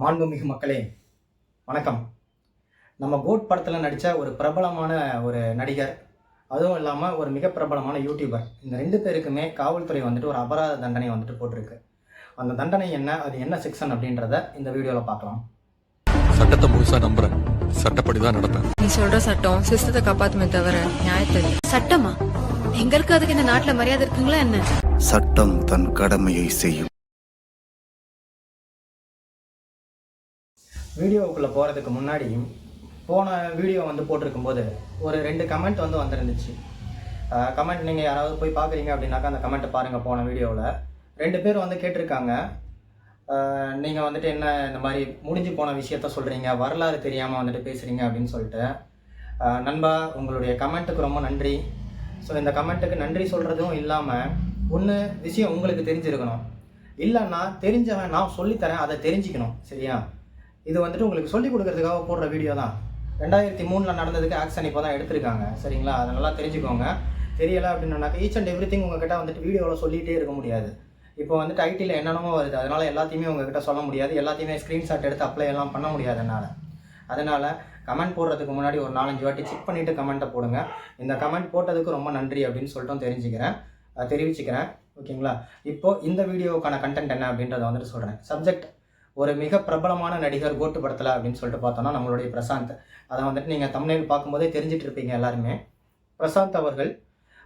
மாண்புமிகு மக்களே வணக்கம். நம்ம கோட் படத்தில் நடித்த ஒரு பிரபலமான ஒரு நடிகர், அதுவும் இல்லாமல் ஒரு மிக பிரபலமான யூடியூபர், இந்த 2 பேருக்குமே காவல்துறை வந்துட்டு ஒரு அபராத தண்டனை வந்துட்டு போட்டிருக்கு. அந்த தண்டனை என்ன, அது என்ன செக்ஷன் அப்படின்றத இந்த வீடியோவில் பார்க்கலாம். சட்டத்தை முழுசா நம்புறேன், சட்டப்படி தான் நடப்பேன். நீ சொல்ற சட்டம் சிஸ்டத்தை காப்பாத்துமே தவிர நியாயத்தை சட்டமா? எங்களுக்கு அதுக்கு இந்த நாட்டுல மரியாதை இருக்குங்களா என்ன? சட்டம் தன் கடமையை செய்யும். வீடியோவுக்குள்ளே போகிறதுக்கு முன்னாடி போன வீடியோ வந்து போட்டிருக்கும் போது ஒரு 2 கமெண்ட் வந்து வந்துருந்துச்சு. கமெண்ட் நீங்கள் யாராவது போய் பார்க்குறீங்க அப்படின்னாக்கா அந்த கமெண்ட்டை பாருங்கள். போன வீடியோவில் 2 பேர் வந்து கேட்டிருக்காங்க, நீங்கள் வந்துட்டு என்ன இந்த மாதிரி முடிஞ்சு போன விஷயத்த சொல்கிறீங்க, வரலாறு தெரியாமல் வந்துட்டு பேசுகிறீங்க அப்படின்னு சொல்லிட்டு. நண்பா, உங்களுடைய கமெண்ட்டுக்கு ரொம்ப நன்றி. ஸோ இந்த கமெண்ட்டுக்கு நன்றி சொல்கிறதும் இல்லாமல் ஒன்று விஷயம் உங்களுக்கு தெரிஞ்சிருக்கணும், இல்லைன்னா தெரிஞ்சவன் நான் சொல்லித்தரேன் அதை தெரிஞ்சுக்கணும். சரியா? இது வந்துட்டு உங்களுக்கு சொல்லிக் கொடுக்கறதுக்காக போடுற வீடியோ தான். 2003 நடந்ததுக்கு ஆக்ஷன் இப்போ தான் எடுத்திருக்காங்க. சரிங்களா? அதை நல்லா தெரிஞ்சுக்கோங்க. தெரியலை அப்படின்னாக்கா ஈச் அண்ட் எவ்ரி திங் உங்ககிட்ட வந்துட்டு வீடியோவில் சொல்லிகிட்டே இருக்க முடியாது. இப்போ வந்துட்டு ஐடியில் என்னென்னமோ வருது, அதனால் எல்லாத்தையுமே உங்ககிட்ட சொல்ல முடியாது, எல்லாத்தையுமே ஸ்க்ரீன்ஷாட் எடுத்து அப்ளை எல்லாம் பண்ண முடியாது என்னால். அதனால் கமெண்ட் போடுறதுக்கு முன்னாடி ஒரு 4-5 வாட்டி செக் பண்ணிவிட்டு கமெண்ட்டை போடுங்க. இந்த கமெண்ட் போட்டதுக்கு ரொம்ப நன்றி அப்படின்னு சொல்லிட்டு தெரிவிச்சுக்கிறேன். ஓகேங்களா? இப்போது இந்த வீடியோவுக்கான கண்டென்ட் என்ன அப்படின்றத வந்துட்டு சொல்கிறேன். சப்ஜெக்ட் ஒரு மிக பிரபலமான நடிகர் கோட்டு படத்தில் அப்படின்னு சொல்லிட்டு பார்த்தோன்னா நம்மளுடைய பிரசாந்த். அதை வந்துட்டு நீங்கள் தமிழில் பார்க்கும்போதே தெரிஞ்சிட்டு இருப்பீங்க எல்லாருமே. பிரசாந்த்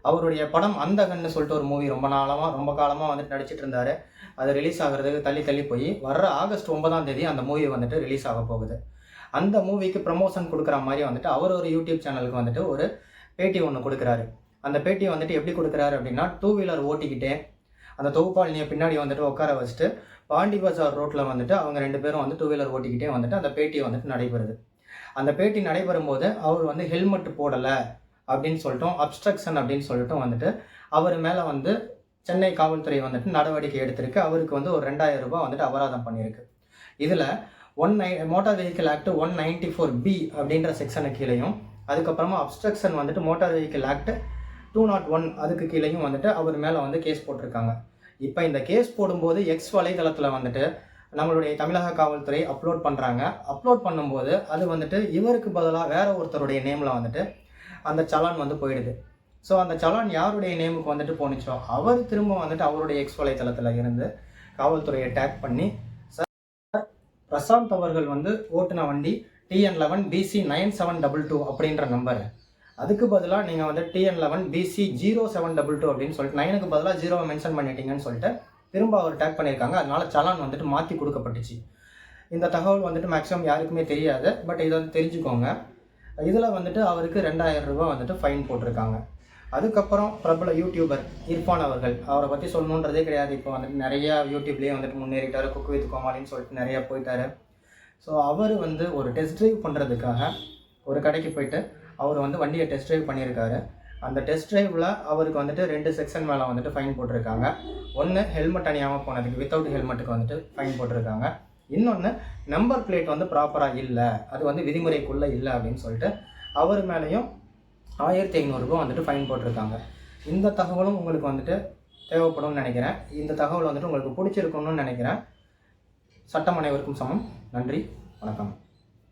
அவருடைய படம் அந்தகன்னு சொல்லிட்டு ஒரு மூவி ரொம்ப காலமாக வந்துட்டு நடிச்சிட்டு இருந்தார். அது ரிலீஸ் ஆகிறதுக்கு தள்ளி போய் வர்ற ஆகஸ்ட் 9ஆம் தேதி அந்த மூவி வந்துட்டு ரிலீஸ் ஆக போகுது. அந்த மூவிக்கு ப்ரமோஷன் கொடுக்குற மாதிரி வந்துட்டு அவர் ஒரு யூடியூப் சேனலுக்கு வந்துட்டு ஒரு பேட்டி ஒன்று கொடுக்குறாரு. அந்த பேட்டியை வந்துட்டு எப்படி கொடுக்குறாரு அப்படின்னா, 2 வீலர் ஓட்டிக்கிட்டே அந்த தொகுப்பாளினியை பின்னாடி வந்துட்டு உட்கார வச்சுட்டு பாண்டி பஜார் ரோட்டில் வந்துட்டு அவங்க 2 பேரும் வந்து 2 வீலர் ஓட்டிக்கிட்டே வந்துட்டு அந்த பேட்டியை வந்துட்டு நடைபெறுது. அந்த பேட்டி நடைபெறும் போது அவர் வந்து ஹெல்மெட் போடலை அப்படின்னு சொல்லிட்டோம், அப்ஸ்ட்ரக்ஷன் அப்படின்னு சொல்லிட்டு வந்துட்டு அவர் மேலே வந்து சென்னை காவல்துறை வந்துட்டு நடவடிக்கை எடுத்திருக்கு. அவருக்கு வந்து ஒரு 2000 ரூபாய் வந்துட்டு அபராதம் பண்ணியிருக்கு. இதில் மோட்டார் வெஹிக்கிள் ஆக்ட் 194B அப்படின்ற செக்ஷனுக்கு கீழேயும், அதுக்கப்புறமா அப்ஸ்ட்ரக்ஷன் வந்துட்டு மோட்டார் வெஹிக்கிள் ஆக்ட் 201 அதுக்கு கீழேயும் வந்துட்டு அவர் மேலே வந்து கேஸ் போட்டிருக்காங்க. இப்போ இந்த கேஸ் போடும்போது எக்ஸ் வலைதளத்தில் வந்துட்டு நம்மளுடைய தமிழக காவல்துறை அப்லோட் பண்ணுறாங்க. அப்லோட் பண்ணும்போது அது வந்துட்டு இவருக்கு பதிலாக வேற ஒருத்தருடைய நேமில் வந்துட்டு அந்த சலான் வந்து போயிடுது. ஸோ அந்த சலான் யாருடைய நேமுக்கு வந்துட்டு போனிச்சோ அவர் திரும்ப வந்துட்டு அவருடைய எக்ஸ் வலைதளத்தில் இருந்து காவல்துறையை டேக் பண்ணி, சார் பிரசாந்த் அவர்கள் வந்து ஓட்டுன வண்டி TN11 BC 9722 அப்படின்ற நம்பர், அதுக்கு பதிலாக நீங்கள் வந்து TN11 BC 0722 அப்படின்னு சொல்லிட்டு 9க்கு பதிலாக 0 மென்ஷன் பண்ணிட்டீங்கன்னு சொல்லிட்டு திரும்ப அவர் டேக் பண்ணியிருக்காங்க. அதனால சலான் வந்துட்டு மாற்றி கொடுக்கப்பட்டுச்சு. இந்த தகவல் வந்துட்டு மேக்ஸிமம் யாருக்குமே தெரியாது, பட் இதை வந்து தெரிஞ்சுக்கோங்க. இதில் வந்துட்டு அவருக்கு 2000 ரூபாய் வந்துட்டு ஃபைன் போட்டிருக்காங்க. அதுக்கப்புறம் பிரபல யூடியூபர் இர்ஃபான் அவரை பற்றி சொல்லணுன்றதே கிடையாது. இப்போ வந்துட்டு நிறையா யூடியூப்லேயே வந்துட்டு முன்னேறிட்டார், குக் வித் கோமாளின்னு சொல்லிட்டு நிறையா போயிட்டார். ஸோ அவர் வந்து ஒரு டெஸ்ட் ட்ரைவ் பண்ணுறதுக்காக ஒரு கடைக்கு போயிட்டு அவர் வந்து வண்டியை டெஸ்ட் ட்ரைவ் பண்ணியிருக்காரு. அந்த டெஸ்ட் ட்ரைவில் அவருக்கு வந்துட்டு 2 செக்ஷன் மேலே வந்துட்டு ஃபைன் போட்டிருக்காங்க. ஒன்று ஹெல்மெட் அணியாமல் போனதுக்கு, வித்தவுட் ஹெல்மெட்டுக்கு வந்துட்டு ஃபைன் போட்டிருக்காங்க. இன்னொன்று நம்பர் பிளேட் வந்து ப்ராப்பராக இல்லை, அது வந்து விதிமுறைக்குள்ளே இல்லை அப்படின்னு சொல்லிட்டு அவர் மேலேயும் 1500 ரூபாய் வந்துட்டு ஃபைன் போட்டிருக்காங்க. இந்த தகவலும் உங்களுக்கு வந்துட்டு தேவைப்படும்னு நினைக்கிறேன். இந்த தகவல் வந்துட்டு உங்களுக்கு பிடிச்சிருக்கணும்னு நினைக்கிறேன். சட்டம் அனைவருக்கும் சமம். நன்றி, வணக்கம்.